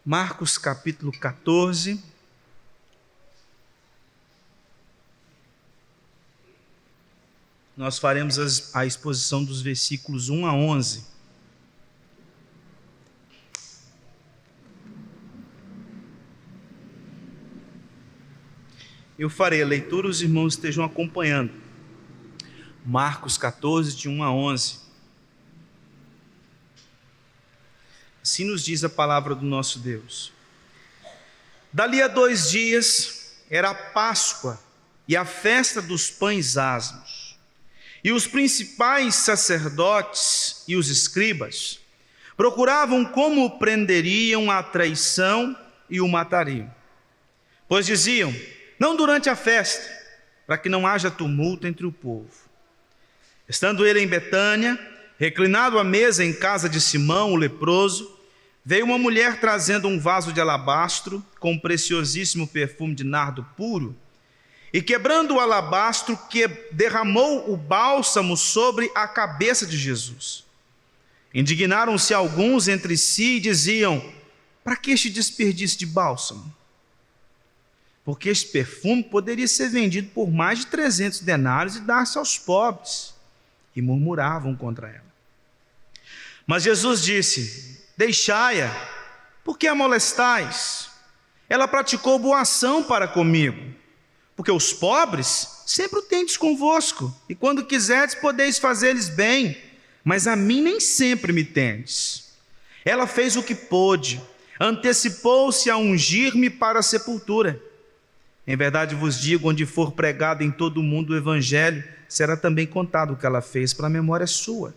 Marcos capítulo 14. Nós faremos a exposição dos versículos 1 a 11. Eu farei a leitura, os irmãos estejam acompanhando. Marcos 14, de 1 a 11. Assim nos diz a palavra do nosso Deus. Dali a 2 dias era a Páscoa e a festa dos pães asmos. E os principais sacerdotes e os escribas procuravam como o prenderiam à traição e o matariam. Pois diziam: não durante a festa, para que não haja tumulto entre o povo. Estando ele em Betânia, reclinado à mesa em casa de Simão, o leproso, veio uma mulher trazendo um vaso de alabastro com um preciosíssimo perfume de nardo puro, e quebrando o alabastro, que derramou o bálsamo sobre a cabeça de Jesus. Indignaram-se alguns entre si e diziam: para que este desperdício de bálsamo? Porque este perfume poderia ser vendido por mais de 300 denários e dar-se aos pobres. E murmuravam contra ela. Mas Jesus disse: deixai-a, porque a molestais? Ela praticou boa ação para comigo, porque os pobres sempre o tendes convosco, e quando quiserdes podeis fazer-lhes bem, mas a mim nem sempre me tendes. Ela fez o que pôde, antecipou-se a ungir-me para a sepultura. Em verdade vos digo, onde for pregado em todo o mundo o evangelho, será também contado o que ela fez para a memória sua.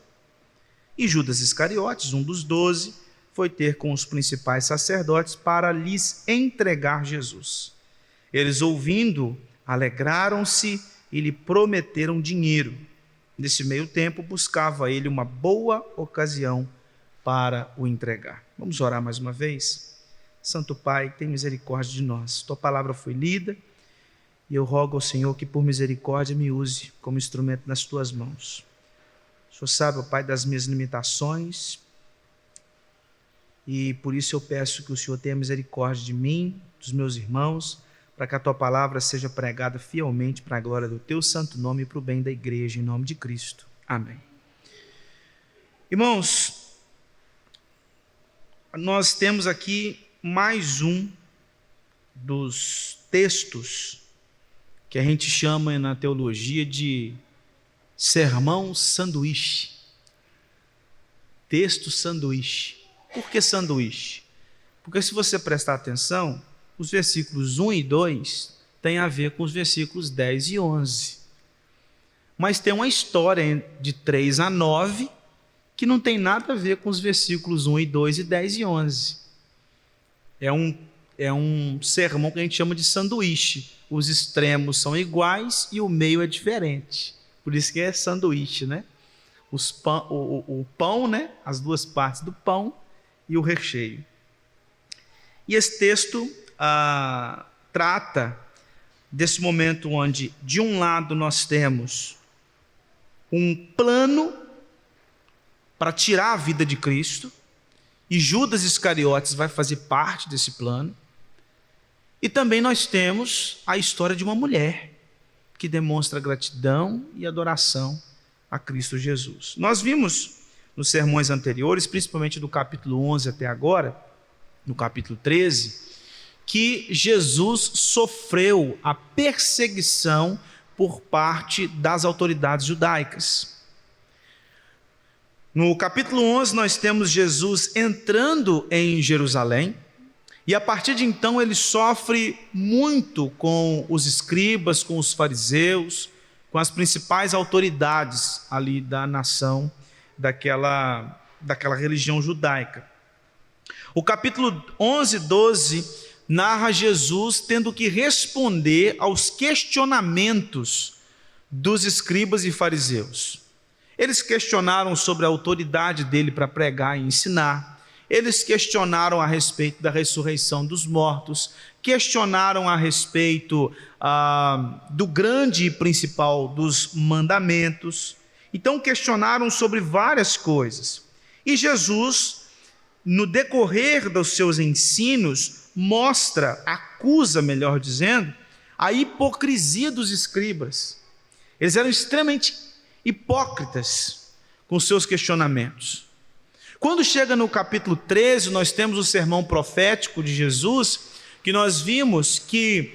E Judas Iscariotes, um dos 12, foi ter com os principais sacerdotes para lhes entregar Jesus. Eles, ouvindo, alegraram-se e lhe prometeram dinheiro. Nesse meio tempo, buscava ele uma boa ocasião para o entregar. Vamos orar mais uma vez? Santo Pai, tem misericórdia de nós. Tua palavra foi lida e eu rogo ao Senhor que por misericórdia me use como instrumento nas tuas mãos. O Senhor sabe, ó Pai, das minhas limitações, e por isso eu peço que o Senhor tenha misericórdia de mim, dos meus irmãos, para que a tua palavra seja pregada fielmente para a glória do teu santo nome e para o bem da igreja, em nome de Cristo. Amém. Irmãos, nós temos aqui mais um dos textos que a gente chama na teologia de sermão sanduíche. Texto sanduíche. Por que sanduíche? Porque se você prestar atenção, os versículos 1 e 2 têm a ver com os versículos 10 e 11. Mas tem uma história de 3 a 9 que não tem nada a ver com os versículos 1 e 2 e 10 e 11. É um sermão que a gente chama de sanduíche. Os extremos são iguais e o meio é diferente. Por isso que é sanduíche, né? O pão, né? As duas partes do pão e o recheio. E esse texto trata desse momento onde, de um lado, nós temos um plano para tirar a vida de Cristo, e Judas Iscariotes vai fazer parte desse plano. E também nós temos a história de uma mulher que demonstra gratidão e adoração a Cristo Jesus. Nós vimos nos sermões anteriores, principalmente do capítulo 11 até agora, no capítulo 13, que Jesus sofreu a perseguição por parte das autoridades judaicas. No capítulo 11 nós temos Jesus entrando em Jerusalém, e a partir de então ele sofre muito com os escribas, com os fariseus, com as principais autoridades ali da nação, daquela religião judaica. O capítulo 11, 12 narra Jesus tendo que responder aos questionamentos dos escribas e fariseus. Eles questionaram sobre a autoridade dele para pregar e ensinar. Eles questionaram a respeito da ressurreição dos mortos, questionaram a respeito do grande e principal dos mandamentos. Então questionaram sobre várias coisas. E Jesus no decorrer dos seus ensinos, acusa, melhor dizendo, a hipocrisia dos escribas. Eles eram extremamente hipócritas com seus questionamentos. Quando chega no capítulo 13, nós temos o sermão profético de Jesus, que nós vimos que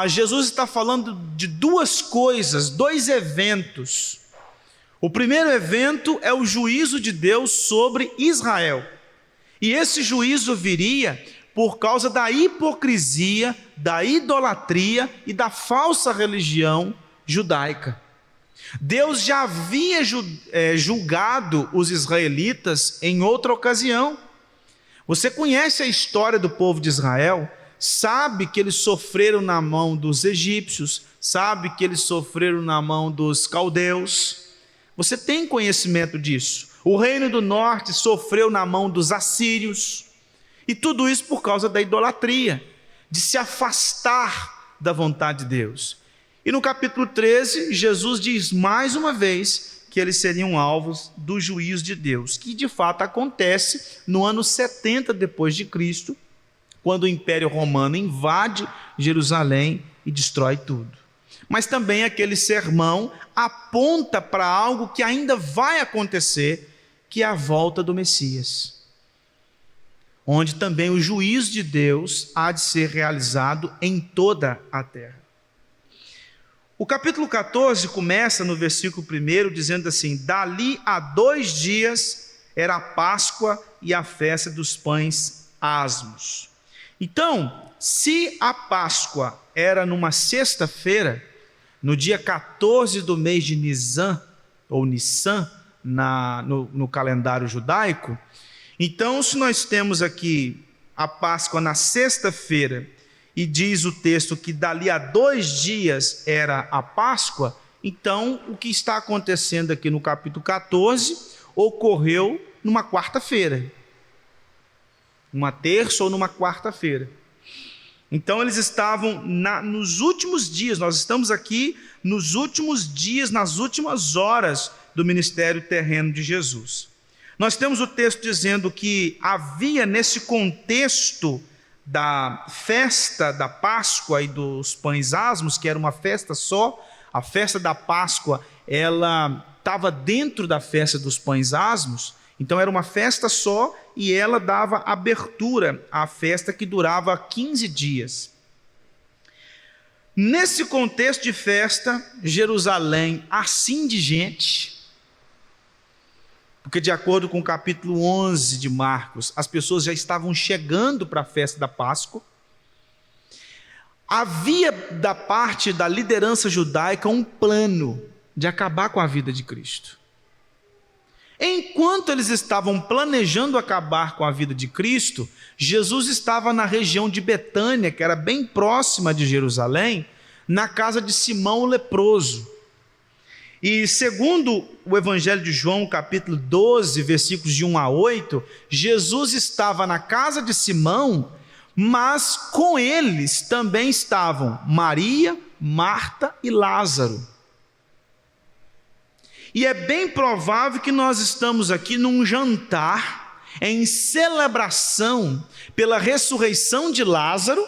Jesus está falando de duas coisas, dois eventos. O primeiro evento é o juízo de Deus sobre Israel. E esse juízo viria por causa da hipocrisia, da idolatria e da falsa religião judaica. Deus já havia julgado os israelitas em outra ocasião. Você conhece a história do povo de Israel, sabe que eles sofreram na mão dos egípcios, sabe que eles sofreram na mão dos caldeus. Você tem conhecimento disso. O reino do norte sofreu na mão dos assírios. E tudo isso por causa da idolatria, de se afastar da vontade de Deus. E no capítulo 13, Jesus diz mais uma vez que eles seriam alvos do juízo de Deus, que de fato acontece no ano 70 depois de Cristo, quando o Império Romano invade Jerusalém e destrói tudo. Mas também aquele sermão aponta para algo que ainda vai acontecer, que é a volta do Messias, onde também o juízo de Deus há de ser realizado em toda a terra. O capítulo 14 começa no versículo 1 dizendo assim: dali a 2 dias era a Páscoa e a festa dos pães asmos. Então, se a Páscoa era numa sexta-feira, no dia 14 do mês de Nisan, ou Nissan, no calendário judaico, então se nós temos aqui a Páscoa na sexta-feira, e diz o texto que dali a 2 dias era a Páscoa, então o que está acontecendo aqui no capítulo 14 ocorreu numa quarta-feira, numa terça ou numa quarta-feira. Então eles estavam nos últimos dias, nós estamos aqui nos últimos dias, nas últimas horas do ministério terreno de Jesus. Nós temos o texto dizendo que havia nesse contexto da festa da Páscoa e dos pães asmos, que era uma festa só. A festa da Páscoa, ela estava dentro da festa dos pães asmos, então era uma festa só e ela dava abertura à festa que durava 15 dias. Nesse contexto de festa, Jerusalém, assim de gente, porque de acordo com o capítulo 11 de Marcos, as pessoas já estavam chegando para a festa da Páscoa. Havia da parte da liderança judaica um plano de acabar com a vida de Cristo. Enquanto eles estavam planejando acabar com a vida de Cristo, Jesus estava na região de Betânia, que era bem próxima de Jerusalém, na casa de Simão o leproso. E segundo o Evangelho de João, capítulo 12, versículos de 1 a 8, Jesus estava na casa de Simão, mas com eles também estavam Maria, Marta e Lázaro. E é bem provável que nós estamos aqui num jantar em celebração pela ressurreição de Lázaro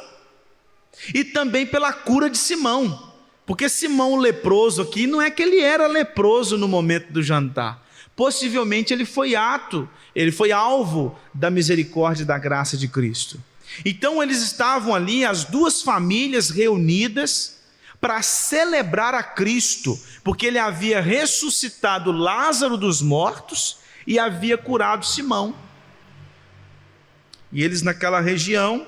e também pela cura de Simão. Porque Simão o leproso aqui, não é que ele era leproso no momento do jantar. Possivelmente ele foi alvo da misericórdia e da graça de Cristo. Então eles estavam ali, as duas famílias reunidas, para celebrar a Cristo, porque ele havia ressuscitado Lázaro dos mortos e havia curado Simão. E eles naquela região,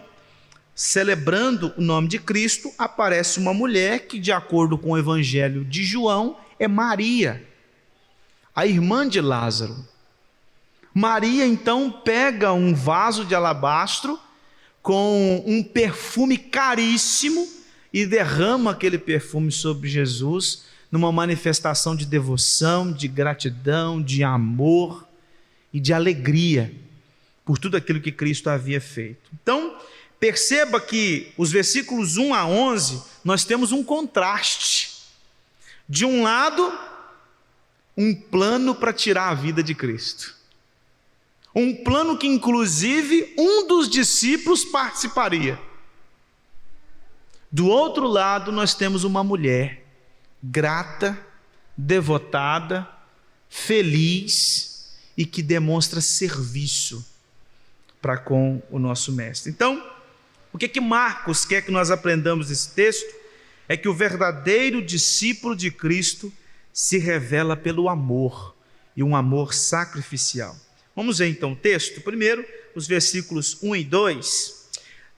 celebrando o nome de Cristo, aparece uma mulher que, de acordo com o Evangelho de João, é Maria, a irmã de Lázaro. Maria então pega um vaso de alabastro com um perfume caríssimo e derrama aquele perfume sobre Jesus, numa manifestação de devoção, de gratidão, de amor e de alegria por tudo aquilo que Cristo havia feito. Então, perceba que os versículos 1 a 11, nós temos um contraste. De um lado, um plano para tirar a vida de Cristo. Um plano que, inclusive, um dos discípulos participaria. Do outro lado, nós temos uma mulher grata, devotada, feliz e que demonstra serviço para com o nosso mestre. Então, o que Marcos quer que nós aprendamos nesse texto é que o verdadeiro discípulo de Cristo se revela pelo amor, e um amor sacrificial. Vamos ver então o texto. Primeiro, os versículos 1 e 2.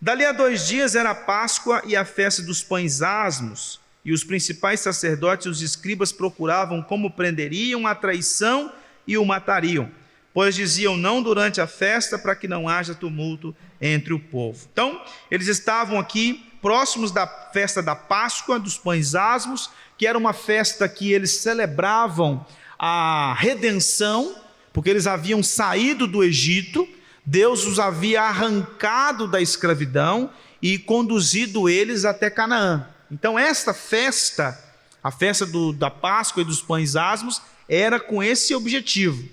Dali a 2 dias era a Páscoa e a festa dos pães asmos, e os principais sacerdotes e os escribas procuravam como prenderiam a traição e o matariam, pois diziam: não durante a festa, para que não haja tumulto entre o povo. Então, eles estavam aqui próximos da festa da Páscoa, dos pães asmos, que era uma festa que eles celebravam a redenção, porque eles haviam saído do Egito, Deus os havia arrancado da escravidão e conduzido eles até Canaã. Então esta festa, a festa da Páscoa e dos pães asmos, era com esse objetivo: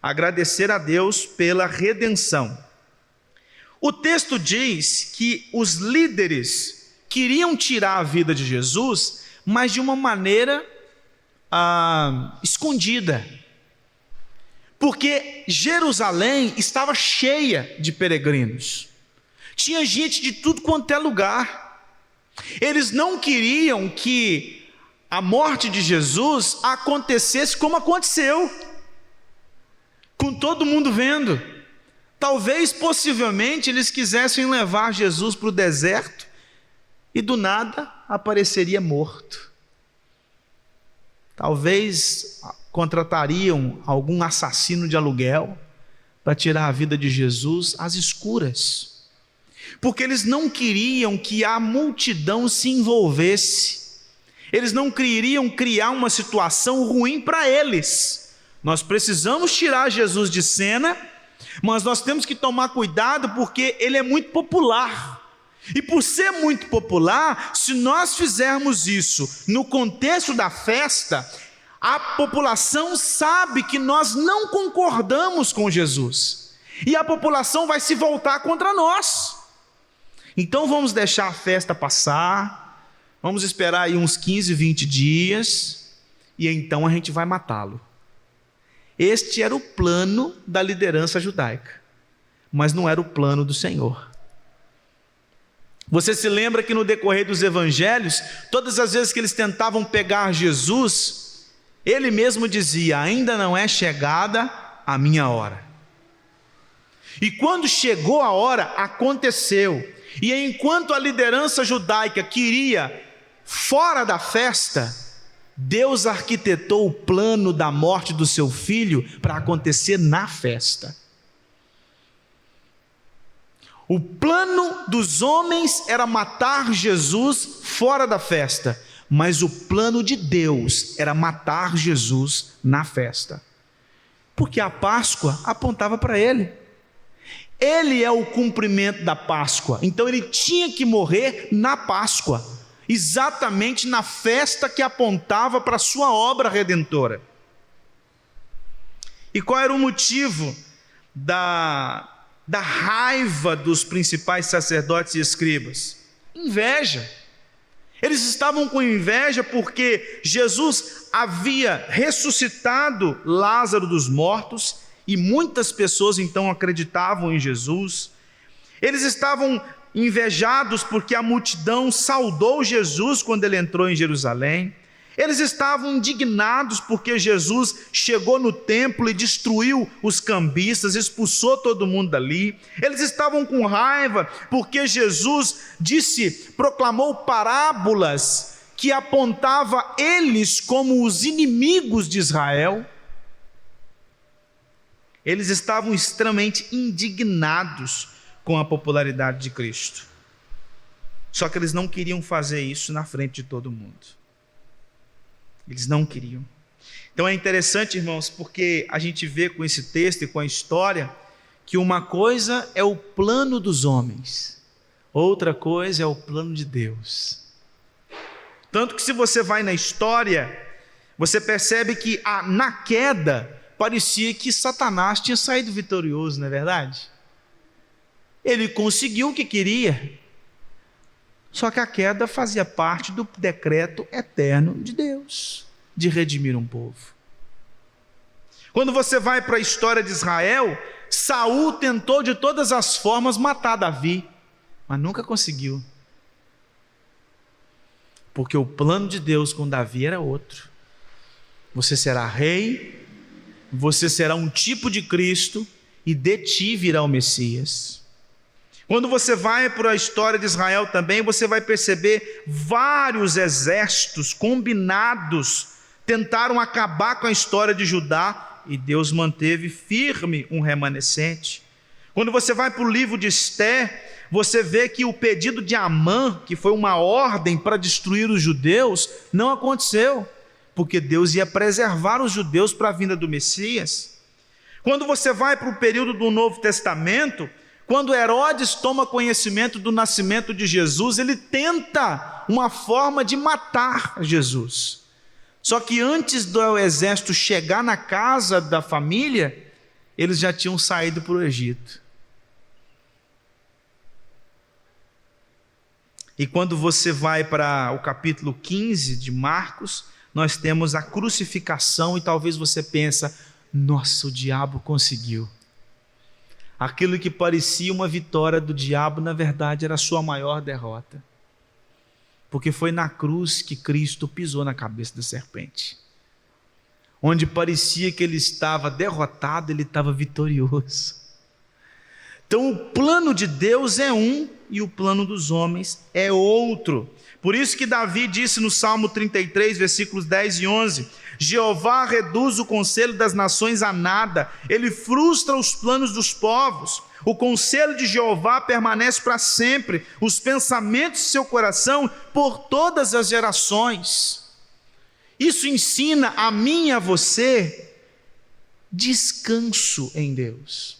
agradecer a Deus pela redenção. O texto diz que os líderes queriam tirar a vida de Jesus, mas de uma maneira escondida, porque Jerusalém estava cheia de peregrinos, tinha gente de tudo quanto é lugar. Eles não queriam que a morte de Jesus acontecesse como aconteceu, com todo mundo vendo. Talvez, possivelmente, eles quisessem levar Jesus para o deserto e do nada apareceria morto. Talvez contratariam algum assassino de aluguel para tirar a vida de Jesus às escuras, porque eles não queriam que a multidão se envolvesse, eles não queriam criar uma situação ruim para eles. Nós precisamos tirar Jesus de cena, mas nós temos que tomar cuidado porque ele é muito popular. E por ser muito popular, se nós fizermos isso no contexto da festa, a população sabe que nós não concordamos com Jesus, e a população vai se voltar contra nós. Então vamos deixar a festa passar, vamos esperar aí uns 15, 20 dias, e então a gente vai matá-lo. Este era o plano da liderança judaica, mas não era o plano do Senhor. Você se lembra que no decorrer dos evangelhos, todas as vezes que eles tentavam pegar Jesus, ele mesmo dizia: ainda não é chegada a minha hora. E quando chegou a hora, aconteceu. E enquanto a liderança judaica queria fora da festa, Deus arquitetou o plano da morte do seu filho para acontecer na festa. O plano dos homens era matar Jesus fora da festa, mas o plano de Deus era matar Jesus na festa, porque a Páscoa apontava para ele. Ele é o cumprimento da Páscoa, então ele tinha que morrer na Páscoa, exatamente na festa que apontava para a sua obra redentora. E qual era o motivo da raiva dos principais sacerdotes e escribas? Inveja. Eles estavam com inveja porque Jesus havia ressuscitado Lázaro dos mortos, e muitas pessoas então acreditavam em Jesus. Eles estavam invejados porque a multidão saudou Jesus quando ele entrou em Jerusalém. Eles estavam indignados porque Jesus chegou no templo e destruiu os cambistas, expulsou todo mundo dali. Eles estavam com raiva porque Jesus proclamou parábolas que apontava eles como os inimigos de Israel. Eles estavam extremamente indignados com a popularidade de Cristo. Só que eles não queriam fazer isso na frente de todo mundo. Eles não queriam. Então é interessante, irmãos, porque a gente vê com esse texto e com a história que uma coisa é o plano dos homens, outra coisa é o plano de Deus. Tanto que se você vai na história, você percebe que na queda, parecia que Satanás tinha saído vitorioso, não é verdade? Ele conseguiu o que queria. Só que a queda fazia parte do decreto eterno de Deus, de redimir um povo. Quando você vai para a história de Israel, Saul tentou de todas as formas matar Davi, mas nunca conseguiu. Porque o plano de Deus com Davi era outro. Você será rei, você será um tipo de Cristo, e de ti virá o Messias. Quando você vai para a história de Israel também, você vai perceber vários exércitos combinados tentaram acabar com a história de Judá, e Deus manteve firme um remanescente. Quando você vai para o livro de Esté, você vê que o pedido de Amã, que foi uma ordem para destruir os judeus, não aconteceu, porque Deus ia preservar os judeus para a vinda do Messias. Quando você vai para o período do Novo Testamento, quando Herodes toma conhecimento do nascimento de Jesus, ele tenta uma forma de matar Jesus. Só que antes do exército chegar na casa da família, eles já tinham saído para o Egito. E quando você vai para o capítulo 15 de Marcos, nós temos a crucificação, e talvez você pensa, nossa, o diabo conseguiu. Aquilo que parecia uma vitória do diabo, na verdade era a sua maior derrota. Porque foi na cruz que Cristo pisou na cabeça da serpente. Onde parecia que ele estava derrotado, ele estava vitorioso. Então o plano de Deus é um e o plano dos homens é outro. Por isso que Davi disse no Salmo 33, versículos 10 e 11: Jeová reduz o conselho das nações a nada, ele frustra os planos dos povos. O conselho de Jeová permanece para sempre, os pensamentos de seu coração por todas as gerações. Isso ensina a mim e a você descanso em Deus.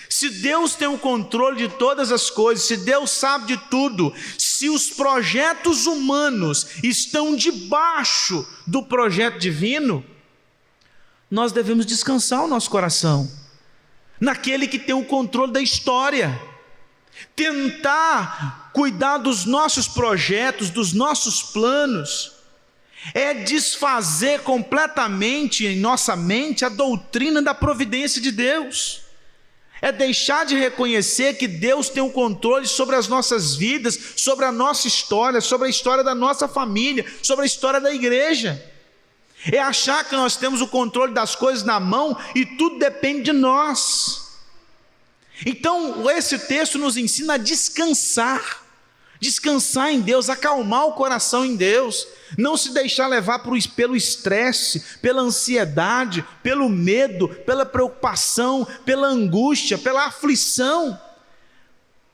Se Deus tem o controle de todas as coisas, se Deus sabe de tudo, se os projetos humanos estão debaixo do projeto divino, nós devemos descansar o nosso coração naquele que tem o controle da história. Tentar cuidar dos nossos projetos, dos nossos planos, é desfazer completamente em nossa mente a doutrina da providência de Deus. É deixar de reconhecer que Deus tem o controle sobre as nossas vidas, sobre a nossa história, sobre a história da nossa família, sobre a história da igreja. É achar que nós temos o controle das coisas na mão e tudo depende de nós. Então, esse texto nos ensina a descansar em Deus, acalmar o coração em Deus, não se deixar levar pelo estresse, pela ansiedade, pelo medo, pela preocupação, pela angústia, pela aflição,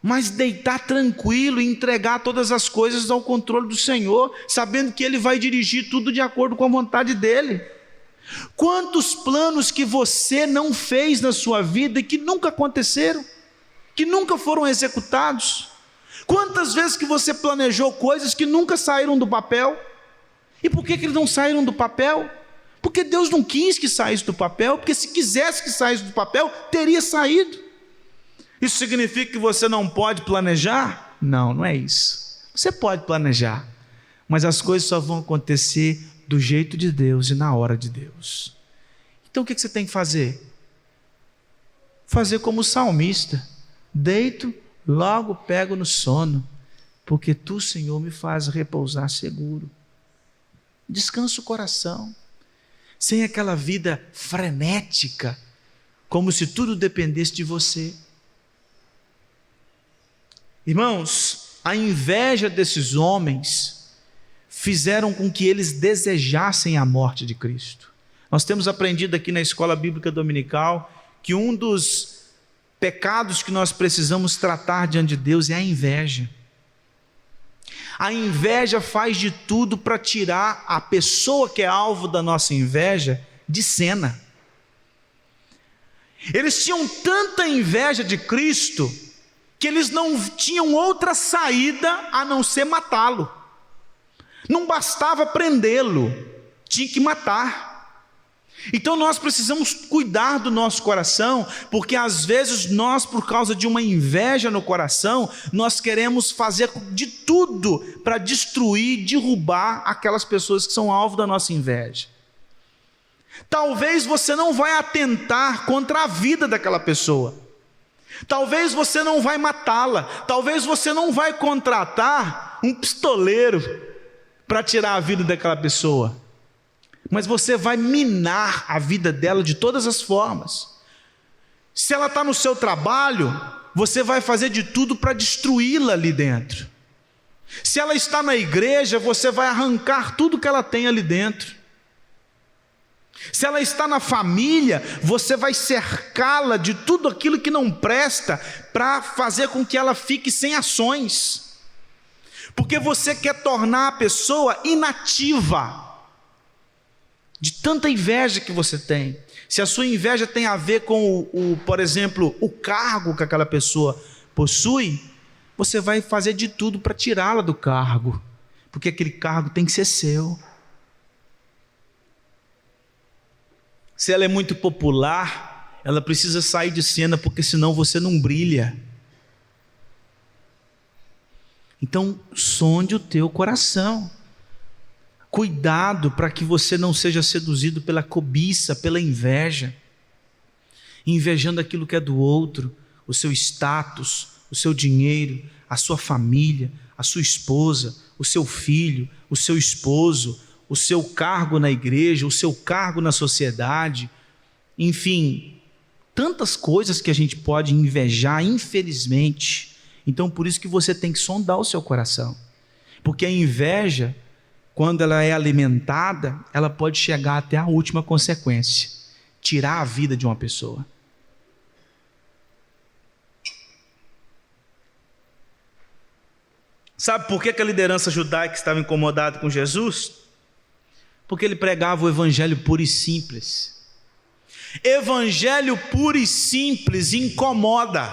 mas deitar tranquilo e entregar todas as coisas ao controle do Senhor, sabendo que Ele vai dirigir tudo de acordo com a vontade dEle. Quantos planos que você não fez na sua vida e que nunca aconteceram, que nunca foram executados? Quantas vezes que você planejou coisas que nunca saíram do papel? E por que eles não saíram do papel? Porque Deus não quis que saísse do papel, porque se quisesse que saísse do papel, teria saído. Isso significa que você não pode planejar? Não, não é isso. Você pode planejar, mas as coisas só vão acontecer do jeito de Deus e na hora de Deus. Então o que você tem que fazer? Fazer como o salmista: deito, logo pego no sono, porque Tu, Senhor, me faz repousar seguro. Descansa o coração, sem aquela vida frenética, como se tudo dependesse de você. Irmãos, a inveja desses homens fizeram com que eles desejassem a morte de Cristo. Nós temos aprendido aqui na escola bíblica dominical que um dos pecados que nós precisamos tratar diante de Deus é a inveja. A inveja faz de tudo para tirar a pessoa que é alvo da nossa inveja de cena. Eles tinham tanta inveja de Cristo que eles não tinham outra saída a não ser matá-lo. Não bastava prendê-lo, tinha que matar. Então nós precisamos cuidar do nosso coração, porque às vezes nós, por causa de uma inveja no coração, nós queremos fazer de tudo para destruir, derrubar aquelas pessoas que são alvo da nossa inveja. Talvez você não vai atentar contra a vida daquela pessoa, talvez você não vai matá-la, talvez você não vai contratar um pistoleiro para tirar a vida daquela pessoa, mas você vai minar a vida dela de todas as formas. Se ela está no seu trabalho, você vai fazer de tudo para destruí-la ali dentro. Se ela está na igreja, você vai arrancar tudo que ela tem ali dentro. Se ela está na família, você vai cercá-la de tudo aquilo que não presta, para fazer com que ela fique sem ações, porque você quer tornar a pessoa inativa, de tanta inveja que você tem. Se a sua inveja tem a ver com, por exemplo, o cargo que aquela pessoa possui, você vai fazer de tudo para tirá-la do cargo, porque aquele cargo tem que ser seu. Se ela é muito popular, ela precisa sair de cena, porque senão você não brilha. Então, sonde o teu coração. Cuidado para que você não seja seduzido pela cobiça, pela inveja, invejando aquilo que é do outro, o seu status, o seu dinheiro, a sua família, a sua esposa, o seu filho, o seu esposo, o seu cargo na igreja, o seu cargo na sociedade, enfim, tantas coisas que a gente pode invejar, infelizmente. Então, por isso que você tem que sondar o seu coração, porque a inveja, quando ela é alimentada, ela pode chegar até a última consequência: tirar a vida de uma pessoa. Sabe por que a liderança judaica estava incomodada com Jesus? Porque ele pregava o evangelho puro e simples. Evangelho puro e simples incomoda.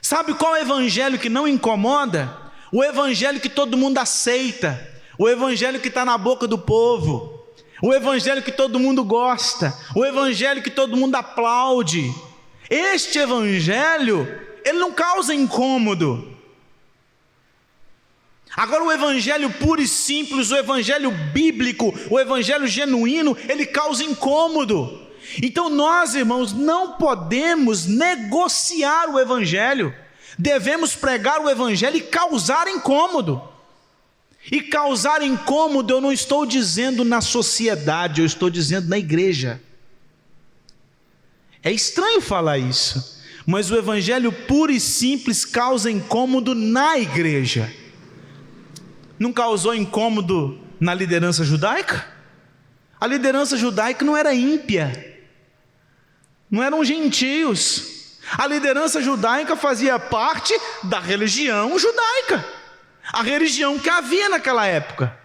Sabe qual é o evangelho que não incomoda? O evangelho que todo mundo aceita, o evangelho que está na boca do povo, o evangelho que todo mundo gosta, o evangelho que todo mundo aplaude. Este evangelho, ele não causa incômodo. Agora, o evangelho puro e simples, o evangelho bíblico, o evangelho genuíno, ele causa incômodo. Então nós, irmãos, não podemos negociar o evangelho. Devemos pregar o evangelho e causar incômodo. E causar incômodo eu não estou dizendo na sociedade, eu estou dizendo na igreja. É estranho falar isso, mas o evangelho puro e simples causa incômodo na igreja. Não causou incômodo na liderança judaica? A liderança judaica não era ímpia, não eram gentios. A liderança judaica fazia parte da religião judaica, a religião que havia naquela época.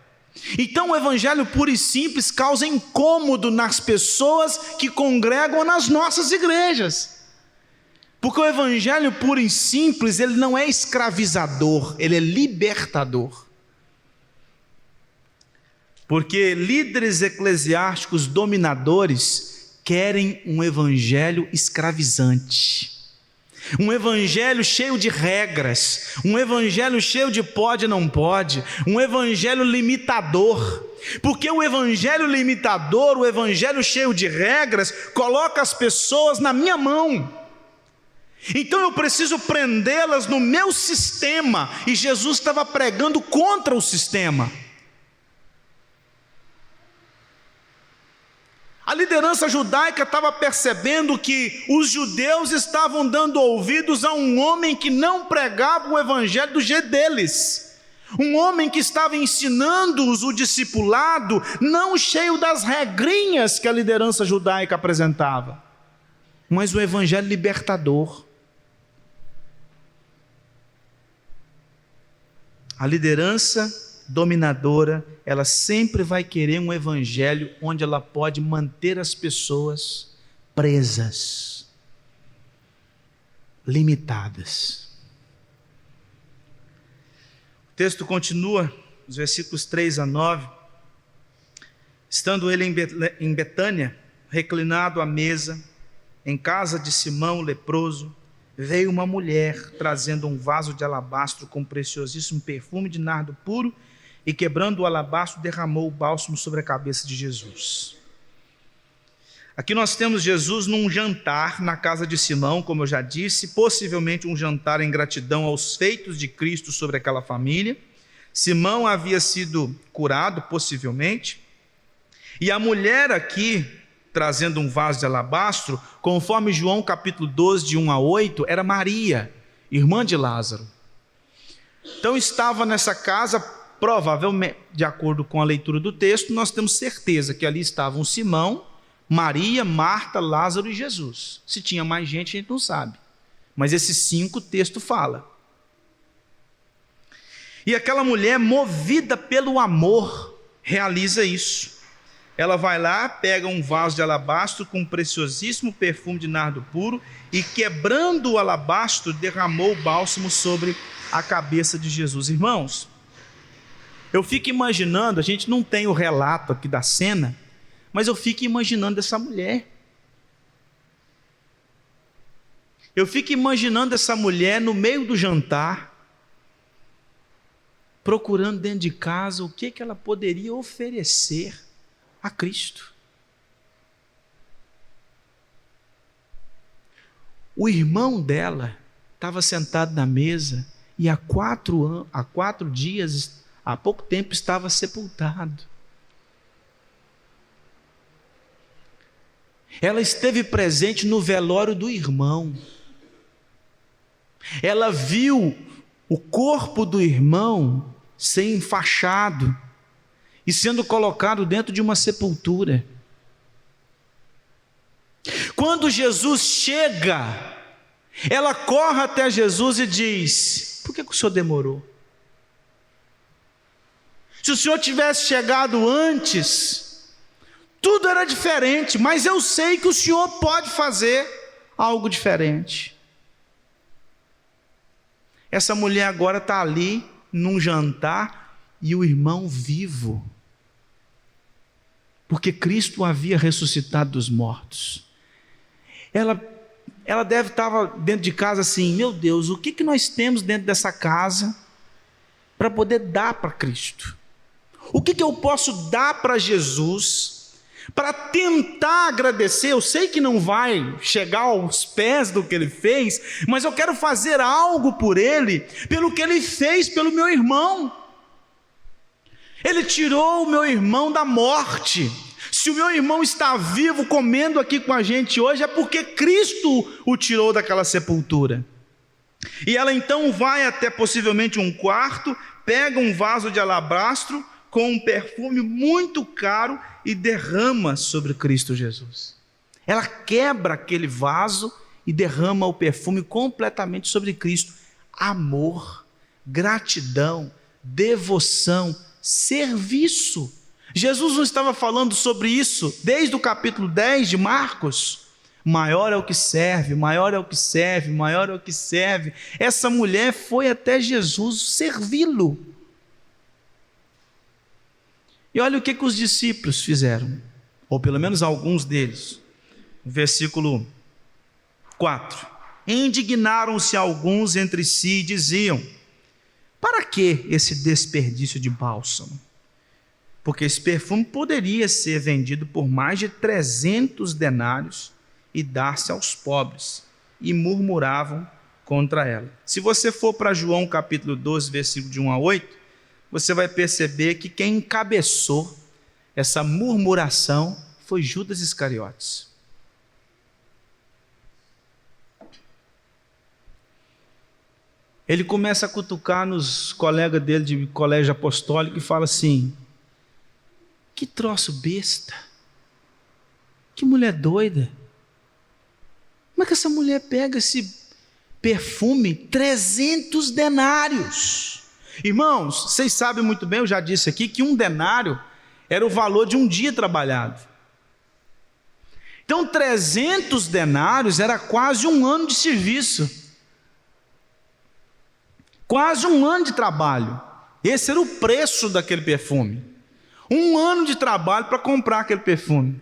Então o evangelho puro e simples causa incômodo nas pessoas que congregam nas nossas igrejas, porque o evangelho puro e simples, ele não é escravizador, ele é libertador. Porque líderes eclesiásticos dominadores querem um evangelho escravizante, um evangelho cheio de regras, um evangelho cheio de pode e não pode, um evangelho limitador. Porque o evangelho limitador, o evangelho cheio de regras, coloca as pessoas na minha mão. Então eu preciso prendê-las no meu sistema, e Jesus estava pregando contra o sistema. A liderança judaica estava percebendo que os judeus estavam dando ouvidos a um homem que não pregava o evangelho do jeito deles, um homem que estava ensinando-os o discipulado, não cheio das regrinhas que a liderança judaica apresentava, mas o evangelho libertador. A liderança dominadora, ela sempre vai querer um evangelho onde ela pode manter as pessoas presas, limitadas. O texto continua, os versículos 3 a 9, Estando ele em Betânia, reclinado à mesa, em casa de Simão o leproso, veio uma mulher trazendo um vaso de alabastro com preciosíssimo perfume de nardo puro, e quebrando o alabastro, derramou o bálsamo sobre a cabeça de Jesus. Aqui nós temos Jesus num jantar na casa de Simão, como eu já disse, possivelmente um jantar em gratidão aos feitos de Cristo sobre aquela família. Simão havia sido curado, possivelmente, e a mulher aqui, trazendo um vaso de alabastro, conforme João capítulo 12, de 1 a 8, era Maria, irmã de Lázaro. Então estava nessa casa, provavelmente, de acordo com a leitura do texto, nós temos certeza que ali estavam Simão, Maria, Marta, Lázaro e Jesus. Se tinha mais gente, a gente não sabe, mas esses 5 o texto fala. E aquela mulher, movida pelo amor, realiza isso. Ela vai lá, pega um vaso de alabastro com um preciosíssimo perfume de nardo puro e, quebrando o alabastro, derramou o bálsamo sobre a cabeça de Jesus. Irmãos, eu fico imaginando, a gente não tem o relato aqui da cena, mas eu fico imaginando essa mulher. Eu fico imaginando essa mulher no meio do jantar, procurando dentro de casa o que ela poderia oferecer a Cristo. O irmão dela estava sentado na mesa e há 4 dias, há pouco tempo, estava sepultado. Ela esteve presente no velório do irmão. Ela viu o corpo do irmão ser enfaixado e sendo colocado dentro de uma sepultura. Quando Jesus chega, ela corre até Jesus e diz: por que o senhor demorou? Se o senhor tivesse chegado antes, tudo era diferente, mas eu sei que o senhor pode fazer algo diferente. Essa mulher agora está ali num jantar e o irmão vivo, porque Cristo havia ressuscitado dos mortos. Ela deve estar dentro de casa assim: meu Deus, o que nós temos dentro dessa casa para poder dar para Cristo? O que eu posso dar para Jesus para tentar agradecer? Eu sei que não vai chegar aos pés do que ele fez, mas eu quero fazer algo por ele, pelo que ele fez pelo meu irmão. Ele tirou o meu irmão da morte. Se o meu irmão está vivo comendo aqui com a gente hoje, é porque Cristo o tirou daquela sepultura. E ela então vai até possivelmente um quarto, pega um vaso de alabastro com um perfume muito caro e derrama sobre Cristo Jesus. Ela quebra aquele vaso e derrama o perfume completamente sobre Cristo. Amor, gratidão, devoção, serviço. Jesus não estava falando sobre isso desde o capítulo 10 de Marcos? Maior é o que serve, maior é o que serve, maior é o que serve. Essa mulher foi até Jesus servi-lo. E olha o que os discípulos fizeram, ou pelo menos alguns deles. Versículo 4. Indignaram-se alguns entre si e diziam: para que esse desperdício de bálsamo? Porque esse perfume poderia ser vendido por mais de 300 denários e dar-se aos pobres. E murmuravam contra ela. Se você for para João capítulo 12, versículo de 1 a 8, você vai perceber que quem encabeçou essa murmuração foi Judas Iscariotes. Ele começa a cutucar nos colegas dele de colégio apostólico e fala assim: que troço besta, que mulher doida, como é que essa mulher pega esse perfume, 300 denários? Irmãos, vocês sabem muito bem, eu já disse aqui, que um denário era o valor de um dia trabalhado. Então 300 denários era quase um ano de serviço, quase um ano de trabalho. Esse era o preço daquele perfume. Um ano de trabalho para comprar aquele perfume.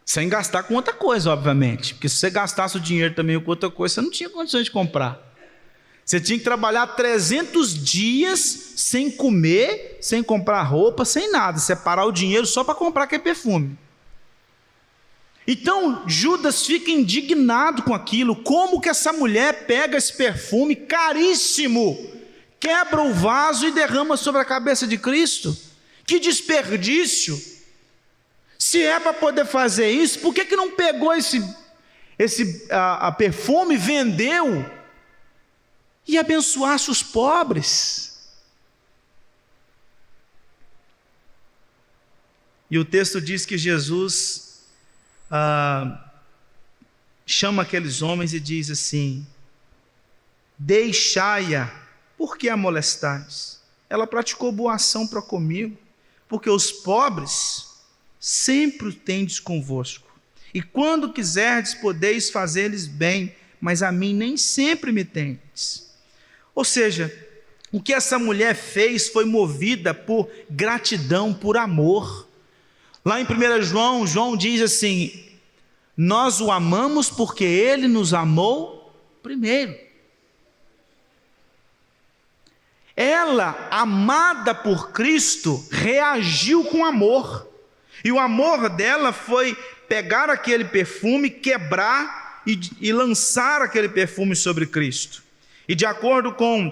Sem gastar com outra coisa, obviamente. Porque se você gastasse o dinheiro também com outra coisa, você não tinha condições de comprar. Você tinha que trabalhar 300 dias sem comer, sem comprar roupa, sem nada. Separar o dinheiro só para comprar aquele perfume. Então Judas fica indignado com aquilo. Como que essa mulher pega esse perfume caríssimo, quebra o vaso e derrama sobre a cabeça de Cristo? Que desperdício! Se é para poder fazer isso, por que não pegou esse perfume, vendeu e abençoasse os pobres? E o texto diz que Jesus chama aqueles homens e diz assim: deixai-a, por que a molestais? Ela praticou boa ação para comigo, porque os pobres sempre o tendes convosco, e quando quiserdes podeis fazer-lhes bem, mas a mim nem sempre me tendes. Ou seja, o que essa mulher fez foi movida por gratidão, por amor. Lá em 1 João, João diz assim: nós o amamos porque ele nos amou primeiro. Ela, amada por Cristo, reagiu com amor. E o amor dela foi pegar aquele perfume, quebrar e lançar aquele perfume sobre Cristo. E de acordo com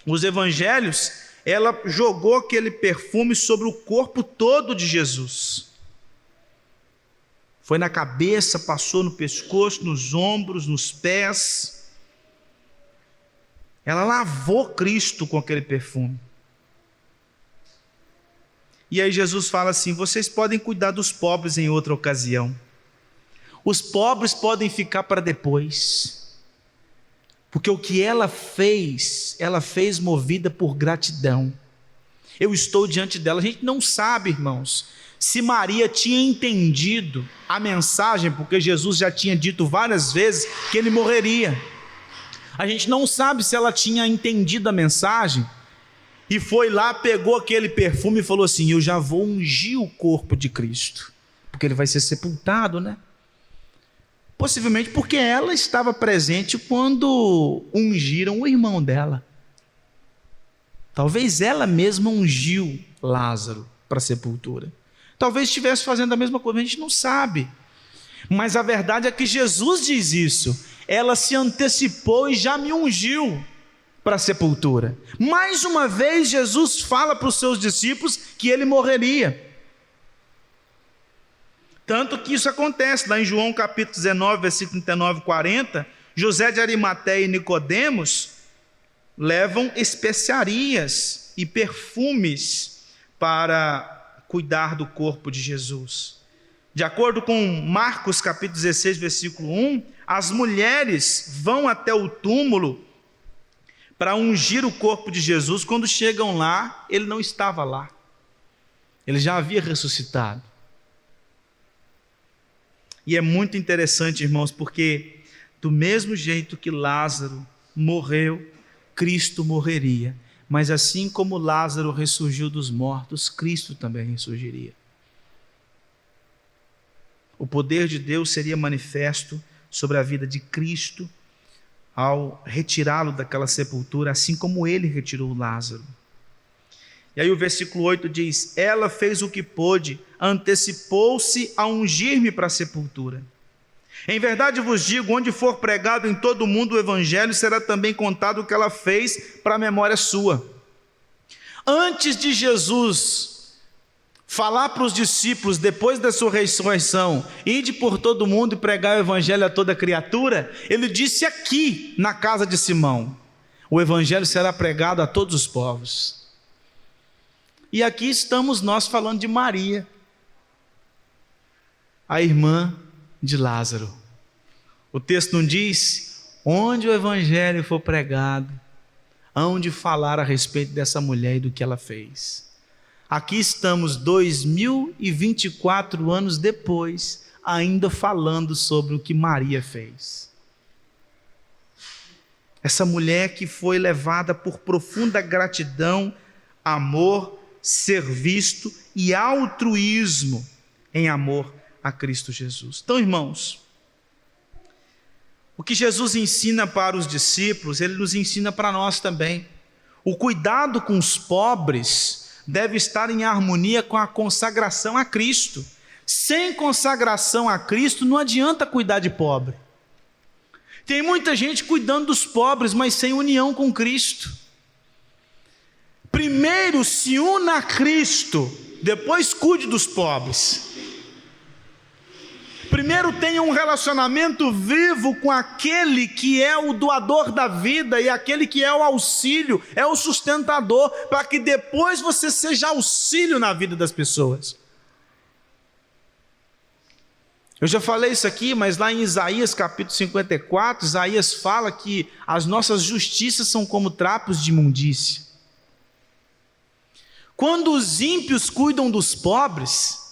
os evangelhos, ela jogou aquele perfume sobre o corpo todo de Jesus. Foi na cabeça, passou no pescoço, nos ombros, nos pés. Ela lavou Cristo com aquele perfume. E aí Jesus fala assim: vocês podem cuidar dos pobres em outra ocasião. Os pobres podem ficar para depois. Porque o que ela fez movida por gratidão. Eu estou diante dela. A gente não sabe, irmãos, se Maria tinha entendido a mensagem, porque Jesus já tinha dito várias vezes que ele morreria. A gente não sabe se ela tinha entendido a mensagem e foi lá, pegou aquele perfume e falou assim: eu já vou ungir o corpo de Cristo, porque ele vai ser sepultado, né? Possivelmente porque ela estava presente quando ungiram o irmão dela. Talvez ela mesma ungiu Lázaro para a sepultura. Talvez estivesse fazendo a mesma coisa, a gente não sabe. Mas a verdade é que Jesus diz isso: ela se antecipou e já me ungiu para a sepultura. Mais uma vez Jesus fala para os seus discípulos que ele morreria. Tanto que isso acontece lá em João capítulo 19, versículo 39 e 40, José de Arimateia e Nicodemos levam especiarias e perfumes para cuidar do corpo de Jesus. De acordo com Marcos capítulo 16, versículo 1, as mulheres vão até o túmulo para ungir o corpo de Jesus. Quando chegam lá, ele não estava lá. Ele já havia ressuscitado. E é muito interessante, irmãos, porque do mesmo jeito que Lázaro morreu, Cristo morreria. Mas assim como Lázaro ressurgiu dos mortos, Cristo também ressurgiria. O poder de Deus seria manifesto sobre a vida de Cristo ao retirá-lo daquela sepultura, assim como ele retirou Lázaro. E aí o versículo 8 diz: ela fez o que pôde, antecipou-se a ungir-me para a sepultura. Em verdade vos digo, onde for pregado em todo o mundo o evangelho, será também contado o que ela fez para a memória sua. Antes de Jesus falar para os discípulos, depois da sua ressurreição, ide por todo o mundo e pregar o evangelho a toda criatura, ele disse aqui na casa de Simão: o evangelho será pregado a todos os povos. E aqui estamos nós falando de Maria, a irmã de Lázaro. O texto não diz: onde o evangelho for pregado, hão de falar a respeito dessa mulher e do que ela fez. Aqui estamos 2024 anos depois, ainda falando sobre o que Maria fez. Essa mulher que foi levada por profunda gratidão, amor, serviço e altruísmo em amor a Cristo Jesus. Então, irmãos, o que Jesus ensina para os discípulos, Ele nos ensina para nós também. O cuidado com os pobres deve estar em harmonia com a consagração a Cristo. Sem consagração a Cristo, não adianta cuidar de pobre. Tem muita gente cuidando dos pobres, mas sem união com Cristo. Primeiro se una a Cristo, depois cuide dos pobres. Primeiro tenha um relacionamento vivo com aquele que é o doador da vida e aquele que é o auxílio, é o sustentador, para que depois você seja auxílio na vida das pessoas. Eu já falei isso aqui, mas lá em Isaías capítulo 54, Isaías fala que as nossas justiças são como trapos de imundícia. Quando os ímpios cuidam dos pobres,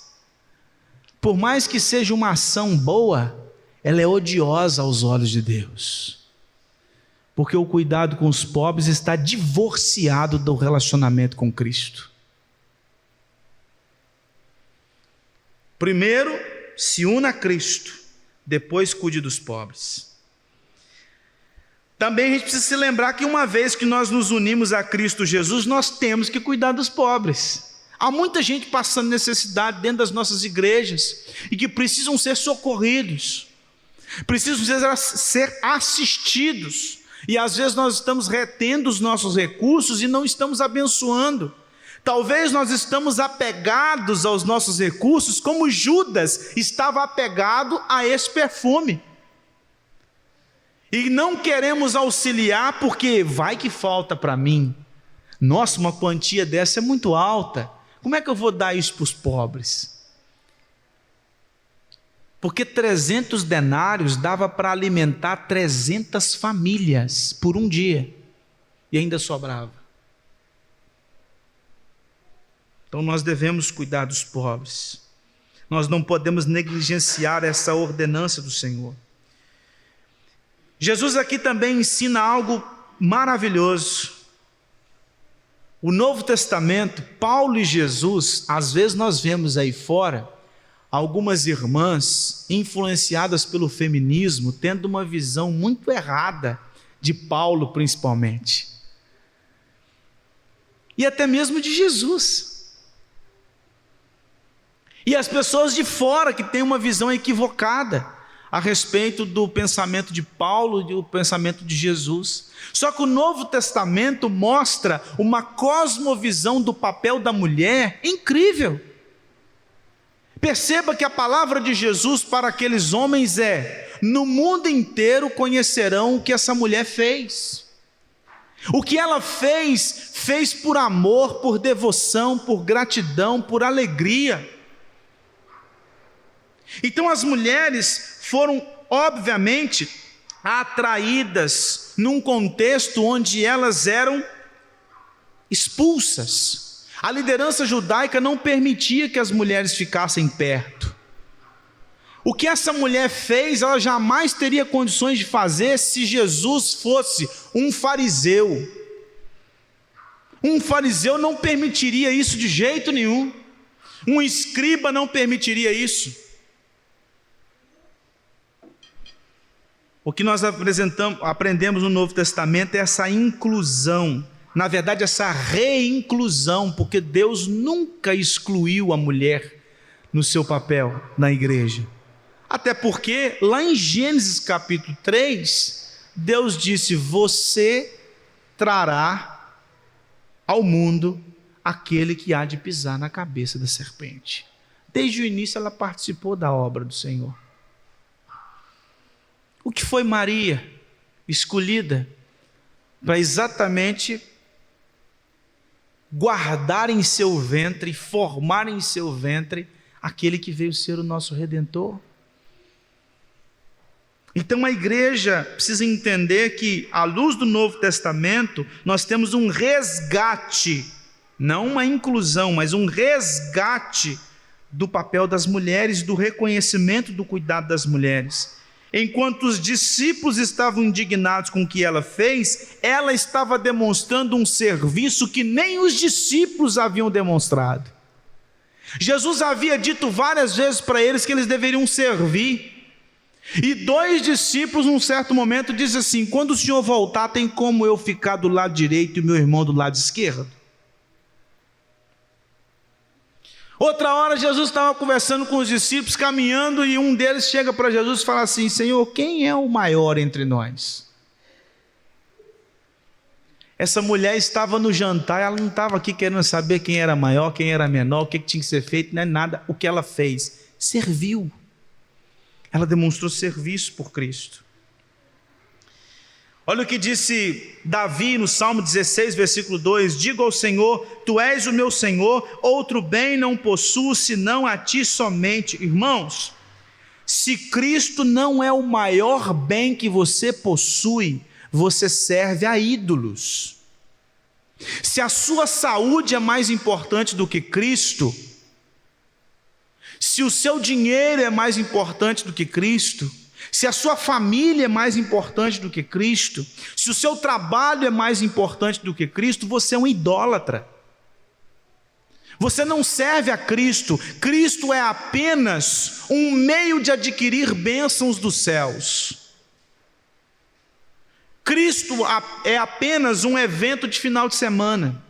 por mais que seja uma ação boa, ela é odiosa aos olhos de Deus. Porque o cuidado com os pobres está divorciado do relacionamento com Cristo. Primeiro, se una a Cristo, depois cuide dos pobres. Também a gente precisa se lembrar que uma vez que nós nos unimos a Cristo Jesus, nós temos que cuidar dos pobres. Há muita gente passando necessidade dentro das nossas igrejas e que precisam ser socorridos, precisam ser assistidos, e às vezes nós estamos retendo os nossos recursos e não estamos abençoando. Talvez nós estamos apegados aos nossos recursos como Judas estava apegado a esse perfume. E não queremos auxiliar porque vai que falta para mim. Nossa, uma quantia dessa é muito alta. Como é que eu vou dar isso para os pobres? Porque 300 denários dava para alimentar 300 famílias por um dia. E ainda sobrava. Então nós devemos cuidar dos pobres. Nós não podemos negligenciar essa ordenança do Senhor. Jesus aqui também ensina algo maravilhoso. O Novo Testamento, Paulo e Jesus, às vezes nós vemos aí fora algumas irmãs influenciadas pelo feminismo, tendo uma visão muito errada de Paulo principalmente. E até mesmo de Jesus. E as pessoas de fora que têm uma visão equivocada a respeito do pensamento de Paulo e do pensamento de Jesus. Só que o Novo Testamento mostra uma cosmovisão do papel da mulher incrível. Perceba que a palavra de Jesus para aqueles homens é: no mundo inteiro conhecerão o que essa mulher fez. O que ela fez, fez por amor, por devoção, por gratidão, por alegria. Então as mulheres foram, obviamente, atraídas num contexto onde elas eram expulsas. A liderança judaica não permitia que as mulheres ficassem perto. O que essa mulher fez, ela jamais teria condições de fazer se Jesus fosse um fariseu. Um fariseu não permitiria isso de jeito nenhum. Um escriba não permitiria isso. O que nós aprendemos no Novo Testamento é essa inclusão, na verdade essa reinclusão, porque Deus nunca excluiu a mulher no seu papel na igreja. Até porque lá em Gênesis capítulo 3, Deus disse: você trará ao mundo aquele que há de pisar na cabeça da serpente. Desde o início ela participou da obra do Senhor. O que foi Maria escolhida para exatamente guardar em seu ventre, formar em seu ventre aquele que veio ser o nosso Redentor? Então a igreja precisa entender que, à luz do Novo Testamento, nós temos um resgate, não uma inclusão, mas um resgate do papel das mulheres, do reconhecimento do cuidado das mulheres. enquanto os discípulos estavam indignados com o que ela fez, ela estava demonstrando um serviço que nem os discípulos haviam demonstrado. Jesus havia dito várias vezes para eles que eles deveriam servir. E 2 discípulos, num certo momento, dizem assim: quando o Senhor voltar, tem como eu ficar do lado direito e meu irmão do lado esquerdo? Outra hora, Jesus estava conversando com os discípulos, caminhando, e um deles chega para Jesus e fala assim: Senhor, quem é o maior entre nós? Essa mulher estava no jantar, ela não estava aqui querendo saber quem era maior, quem era menor, o que tinha que ser feito, não é nada. O que ela fez? Serviu. Ela demonstrou serviço por Cristo. Olha o que disse Davi no Salmo 16, versículo 2: digo ao Senhor, Tu és o meu Senhor, outro bem não possuo, senão a Ti somente. Irmãos, se Cristo não é o maior bem que você possui, você serve a ídolos. Se a sua saúde é mais importante do que Cristo, se o seu dinheiro é mais importante do que Cristo, se a sua família é mais importante do que Cristo, se o seu trabalho é mais importante do que Cristo, você é um idólatra. Você não serve a Cristo. Cristo é apenas um meio de adquirir bênçãos dos céus. Cristo é apenas um evento de final de semana.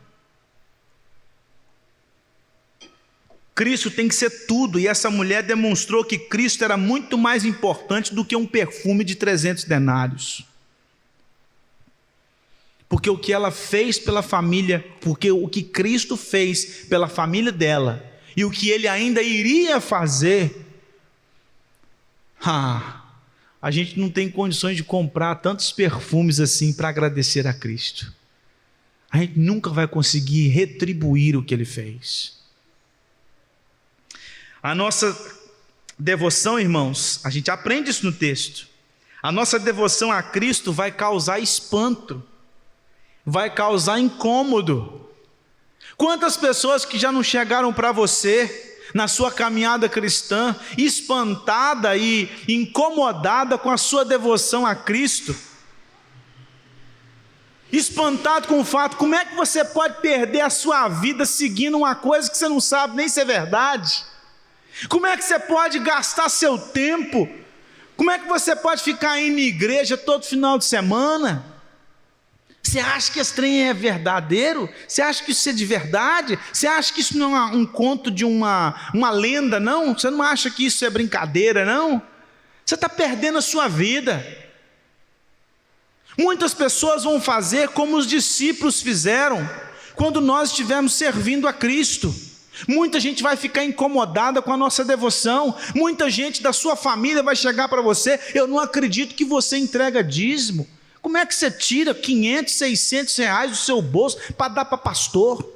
Cristo tem que ser tudo, e essa mulher demonstrou que Cristo era muito mais importante do que um perfume de 300 denários. Porque o que ela fez pela família, porque o que Cristo fez pela família dela, e o que Ele ainda iria fazer, a gente não tem condições de comprar tantos perfumes assim para agradecer a Cristo. A gente nunca vai conseguir retribuir o que Ele fez. A nossa devoção, irmãos, a gente aprende isso no texto. A nossa devoção a Cristo vai causar espanto, vai causar incômodo. Quantas pessoas que já não chegaram para você na sua caminhada cristã, espantada e incomodada com a sua devoção a Cristo, espantado com o fato, como é que você pode perder a sua vida seguindo uma coisa que você não sabe nem se é verdade? Como é que você pode gastar seu tempo? Como é que você pode ficar indo na igreja todo final de semana? Você acha que esse trem é verdadeiro? Você acha que isso é de verdade? Você acha que isso não é um conto de uma lenda, não? Você não acha que isso é brincadeira, não? Você está perdendo a sua vida. Muitas pessoas vão fazer como os discípulos fizeram quando nós estivermos servindo a Cristo. Muita gente vai ficar incomodada com a nossa devoção. Muita gente da sua família vai chegar para você: eu não acredito que você entrega dízimo. Como é que você tira 500, 600 reais do seu bolso para dar para pastor?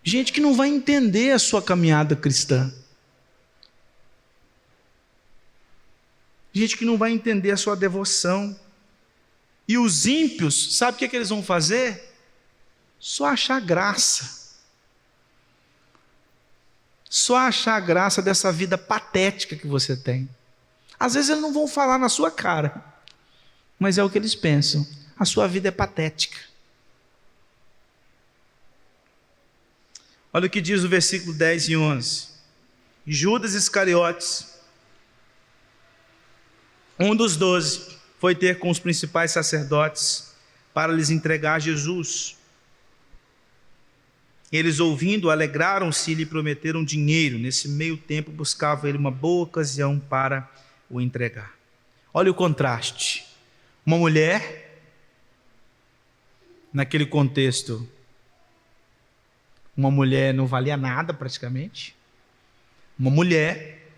Gente que não vai entender a sua caminhada cristã. Gente que não vai entender a sua devoção. E os ímpios, sabe o que eles vão fazer? Só achar graça. Só achar graça dessa vida patética que você tem. Às vezes eles não vão falar na sua cara, mas é o que eles pensam: a sua vida é patética. Olha o que diz o versículo 10 e 11. Judas Iscariotes, um dos 12, foi ter com os principais sacerdotes para lhes entregar Jesus. Eles, ouvindo, alegraram-se e lhe prometeram dinheiro. Nesse meio tempo buscava ele uma boa ocasião para o entregar. Olha o contraste. Uma mulher, naquele contexto, uma mulher não valia nada praticamente. Uma mulher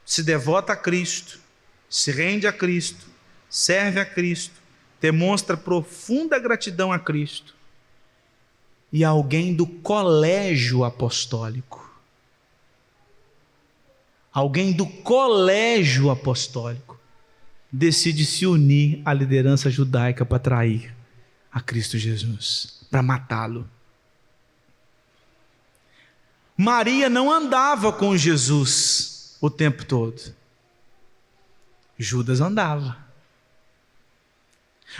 se devota a Cristo, se rende a Cristo, serve a Cristo, demonstra profunda gratidão a Cristo. E alguém do colégio apostólico. Alguém do colégio apostólico decide se unir à liderança judaica para trair a Cristo Jesus, para matá-lo. Maria não andava com Jesus o tempo todo. Judas andava.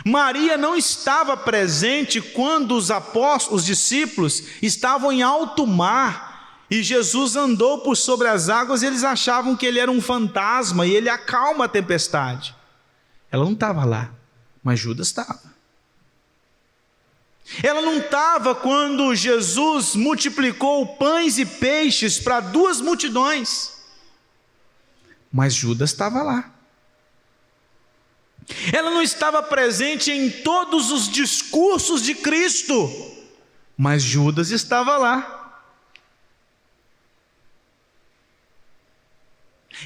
Maria não estava presente quando os discípulos estavam em alto mar e Jesus andou por sobre as águas e eles achavam que ele era um fantasma e ele acalma a tempestade. Ela não estava lá, mas Judas estava. Ela não estava quando Jesus multiplicou pães e peixes para 2 multidões, mas Judas estava lá. Ela não estava presente em todos os discursos de Cristo, mas Judas estava lá.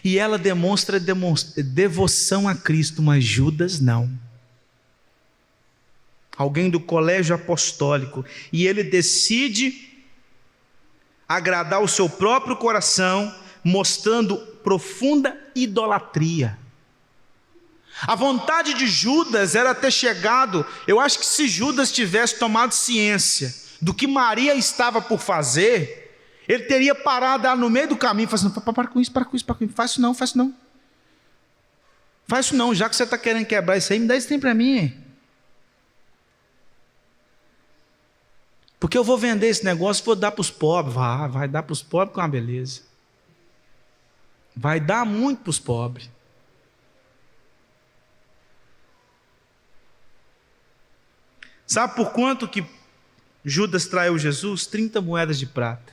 E ela demonstra devoção a Cristo, mas Judas não. Alguém do colégio apostólico, e ele decide agradar o seu próprio coração, mostrando profunda idolatria. A vontade de Judas era ter chegado, eu acho que se Judas tivesse tomado ciência do que Maria estava por fazer, ele teria parado lá no meio do caminho e falado assim: para com isso, faz isso não, faz isso não, já que você está querendo quebrar isso aí, me dá esse tempo para mim, hein? Porque eu vou vender esse negócio e vou dar para os pobres. Vai dar para os pobres com uma beleza. Vai dar muito para os pobres. Sabe por quanto que Judas traiu Jesus? 30 moedas de prata.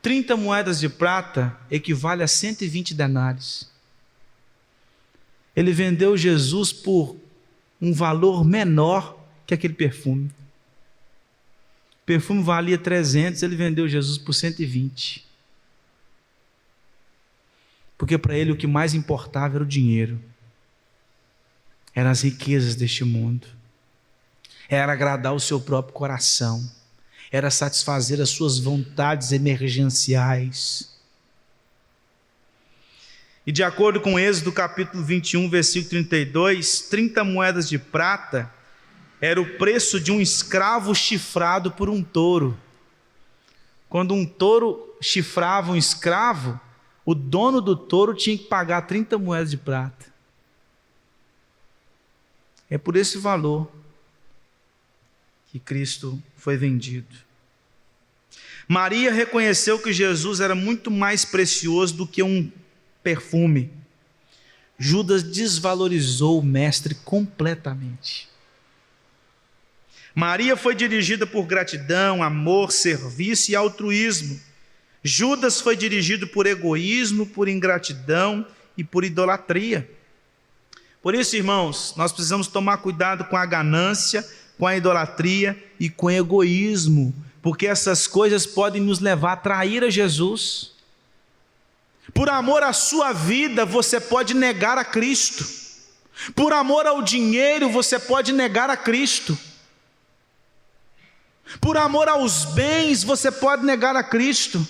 30 moedas de prata equivale a 120 denários. Ele vendeu Jesus por um valor menor que aquele perfume. O perfume valia 300, ele vendeu Jesus por 120. Porque para ele o que mais importava era o dinheiro. Eram as riquezas deste mundo. Era agradar o seu próprio coração. Era satisfazer as suas vontades emergenciais. E de acordo com Êxodo capítulo 21, versículo 32, 30 moedas de prata era o preço de um escravo chifrado por um touro. Quando um touro chifrava um escravo, o dono do touro tinha que pagar 30 moedas de prata. É por esse valor que Cristo foi vendido. Maria reconheceu que Jesus era muito mais precioso do que um perfume. Judas desvalorizou o mestre completamente. Maria foi dirigida por gratidão, amor, serviço e altruísmo. Judas foi dirigido por egoísmo, por ingratidão e por idolatria. Por isso, irmãos, nós precisamos tomar cuidado com a ganância, com a idolatria e com o egoísmo, porque essas coisas podem nos levar a trair a Jesus. Por amor à sua vida, você pode negar a Cristo. Por amor ao dinheiro, você pode negar a Cristo. Por amor aos bens, você pode negar a Cristo.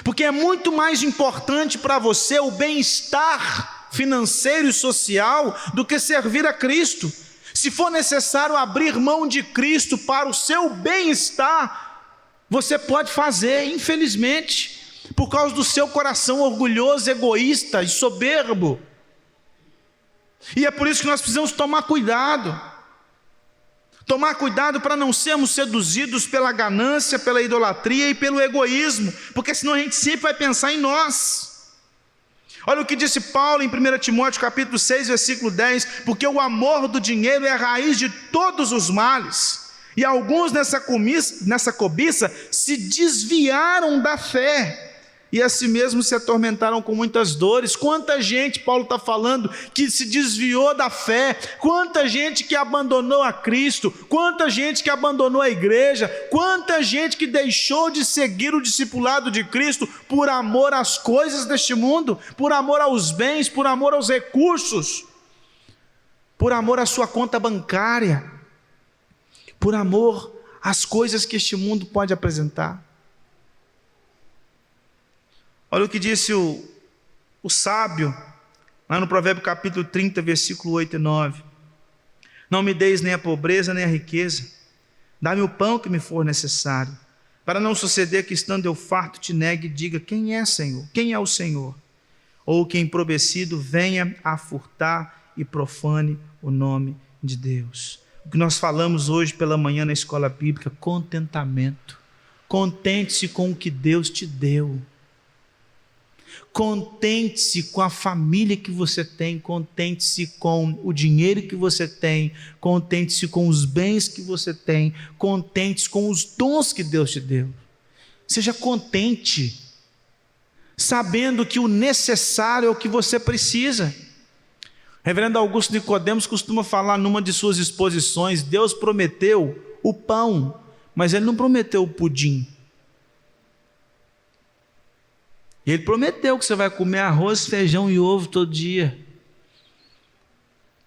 Porque é muito mais importante para você o bem-estar financeiro e social do que servir a Cristo. Se for necessário abrir mão de Cristo para o seu bem-estar, você pode fazer, infelizmente, por causa do seu coração orgulhoso, egoísta e soberbo. E é por isso que nós precisamos tomar cuidado. Tomar cuidado para não sermos seduzidos pela ganância, pela idolatria e pelo egoísmo, porque senão a gente sempre vai pensar em nós. Olha o que disse Paulo em 1 Timóteo capítulo 6, versículo 10, porque o amor do dinheiro é a raiz de todos os males, e alguns nessa cobiça se desviaram da fé, e a si mesmo se atormentaram com muitas dores. Quanta gente, Paulo está falando, que se desviou da fé, quanta gente que abandonou a Cristo, quanta gente que abandonou a igreja, quanta gente que deixou de seguir o discipulado de Cristo por amor às coisas deste mundo, por amor aos bens, por amor aos recursos, por amor à sua conta bancária, por amor às coisas que este mundo pode apresentar. Olha o que disse o sábio, lá no Provérbio capítulo 30, versículo 8 e 9. Não me deis nem a pobreza nem a riqueza, dá-me o pão que me for necessário, para não suceder que, estando eu farto, te negue e diga: quem é, Senhor? Quem é o Senhor? Ou que, empobrecido, venha a furtar e profane o nome de Deus. O que nós falamos hoje pela manhã na escola bíblica: contentamento. Contente-se com o que Deus te deu. Contente-se com a família que você tem, contente-se com o dinheiro que você tem, contente-se com os bens que você tem, contente-se com os dons que Deus te deu. Seja contente, sabendo que o necessário é o que você precisa. Reverendo Augusto Nicodemos costuma falar numa de suas exposições: Deus prometeu o pão, mas Ele não prometeu o pudim. Ele prometeu que você vai comer arroz, feijão e ovo todo dia.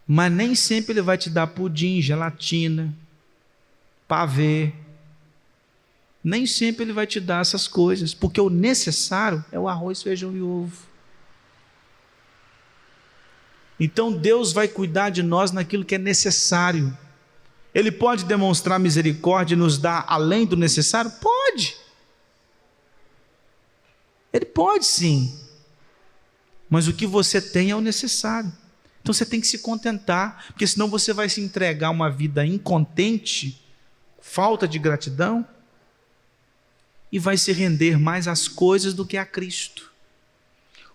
Mas nem sempre Ele vai te dar pudim, gelatina, pavê. Nem sempre Ele vai te dar essas coisas, porque o necessário é o arroz, feijão e ovo. Então Deus vai cuidar de nós naquilo que é necessário. Ele pode demonstrar misericórdia e nos dar além do necessário? Pode. Ele pode sim, mas o que você tem é o necessário. Então você tem que se contentar, porque senão você vai se entregar a uma vida incontente, falta de gratidão, e vai se render mais às coisas do que a Cristo,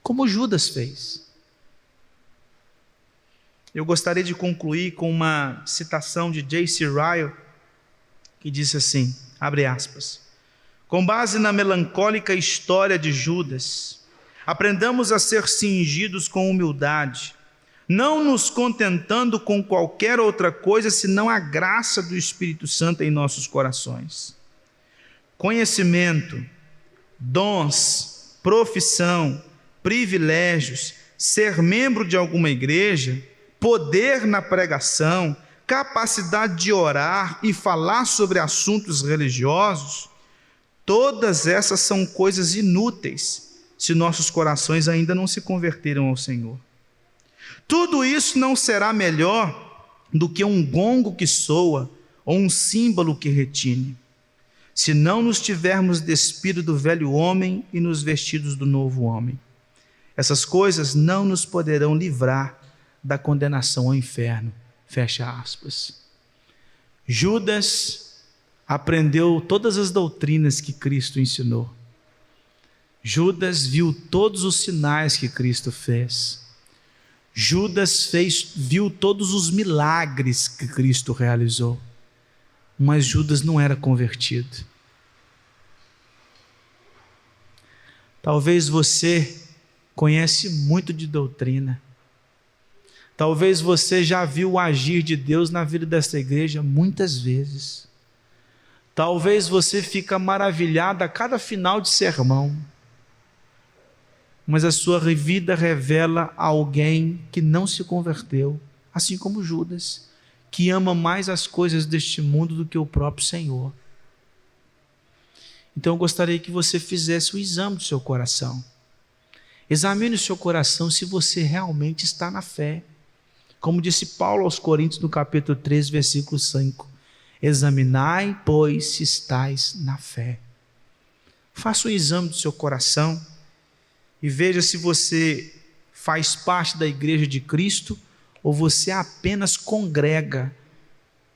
como Judas fez. Eu gostaria de concluir com uma citação de J.C. Ryle, que disse assim, abre aspas: com base na melancólica história de Judas, aprendamos a ser cingidos com humildade, não nos contentando com qualquer outra coisa senão a graça do Espírito Santo em nossos corações. Conhecimento, dons, profissão, privilégios, ser membro de alguma igreja, poder na pregação, capacidade de orar e falar sobre assuntos religiosos, todas essas são coisas inúteis se nossos corações ainda não se converteram ao Senhor. Tudo isso não será melhor do que um gongo que soa ou um símbolo que retine, se não nos tivermos despido do velho homem e nos vestidos do novo homem. Essas coisas não nos poderão livrar da condenação ao inferno. Fecha aspas. Judas aprendeu todas as doutrinas que Cristo ensinou. Judas viu todos os sinais que Cristo fez. Judas viu todos os milagres que Cristo realizou. Mas Judas não era convertido. Talvez você conhece muito de doutrina. Talvez você já viu o agir de Deus na vida desta igreja muitas vezes. Talvez você fica maravilhado a cada final de sermão. Mas a sua vida revela alguém que não se converteu, assim como Judas, que ama mais as coisas deste mundo do que o próprio Senhor. Então eu gostaria que você fizesse o exame do seu coração. Examine o seu coração se você realmente está na fé. Como disse Paulo aos Coríntios no capítulo 3, versículo 5. Examinai, pois, se estais na fé. Faça um exame do seu coração e veja se você faz parte da igreja de Cristo ou você apenas congrega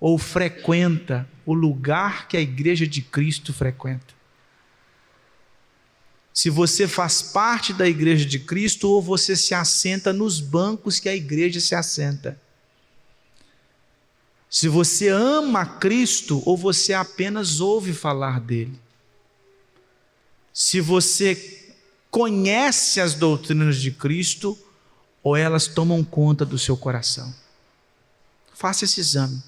ou frequenta o lugar que a igreja de Cristo frequenta. Se você faz parte da igreja de Cristo ou você se assenta nos bancos que a igreja se assenta. Se você ama Cristo ou você apenas ouve falar dele. Se você conhece as doutrinas de Cristo ou elas tomam conta do seu coração. Faça esse exame.